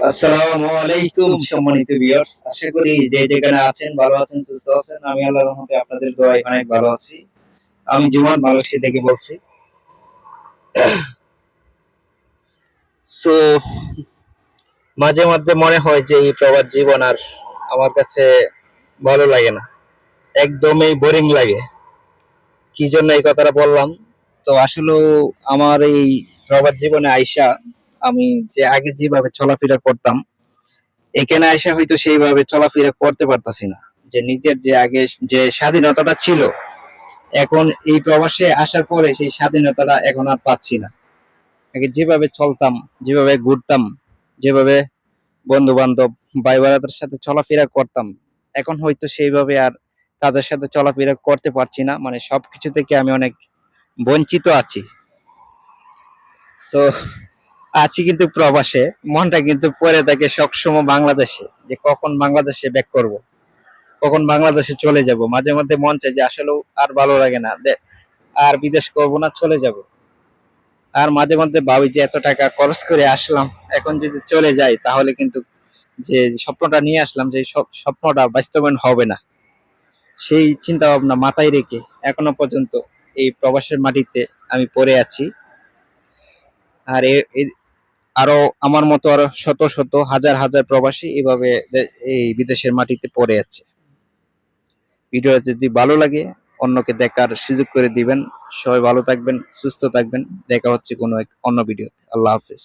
আসসালামু আলাইকুম সম্মানিত ভিউয়ার্স, আশা করি যে যেখানে আছেন ভালো আছেন, সুস্থ আছেন। আমি আল্লাহর রহমতে আপনাদের দোয়ায় অনেক ভালো আছি। আমি জীবন মালয়েশিয়া থেকে বলছি। সো মাঝে মধ্যে মনে হয় যে এই প্রবাস জীবন আর আমার কাছে ভালো লাগে না, একদমই বোরিং লাগে। কি জন্য এই কথাটা বললাম? তো আসলে আমার এই প্রবাস জীবনে আইসা আমি যে আগে যেভাবে চলাফেরা করতাম, এখানে আইসা হয়তো সেইভাবে চলাফেরা করতে পারতাছি না। যে নিজের যে আগে যে স্বাধীনতাটা ছিল, এখন এই প্রবাসে আসার পরে সেই স্বাধীনতাটা এখন আর পাচ্ছি না। আগে যেভাবে চলতাম, যেভাবে ঘুরতাম, যেভাবে বন্ধু বান্ধব ভাই বারাদের সাথে চলাফেরা করতাম, এখন হয়তো সেইভাবে আর তাদের সাথে চলাফেরা করতে পারছি না। মানে সবকিছু থেকে আমি অনেক বঞ্চিত আছি। সো আছি কিন্তু প্রবাসে, মনটা কিন্তু পড়ে থাকে সবসময় বাংলাদেশে, যে কখন বাংলাদেশে ব্যাক করব, কখন বাংলাদেশে চলে যাব। মাঝে মধ্যে মন চায় যে আসলেও আর ভালো লাগে না, আর বিদেশ করব না, চলে যাব। আর মাঝে মধ্যে ভাবি যে এত টাকা খরচ করে আসলাম, এখন যদি চলে যাই তাহলে কিন্তু যে স্বপ্নটা নিয়ে আসলাম, যে স্বপ্নটা বাস্তবায়ন হবে না। সেই চিন্তা ভাবনা মাথায় রেখে এখনো পর্যন্ত এই প্রবাসের মাটিতে আমি পড়ে আছি। আর আরো আমার মতো আরো শত শত হাজার হাজার প্রবাসী এভাবে এই বিদেশের মাটিতে পড়ে আছে। ভিডিও যদি ভালো লাগে অন্যকে দেখার সুযোগ করে দিবেন। সবাই ভালো থাকবেন, সুস্থ থাকবেন। দেখা হচ্ছে কোনো এক অন্য ভিডিওতে। আল্লাহ হাফেজ।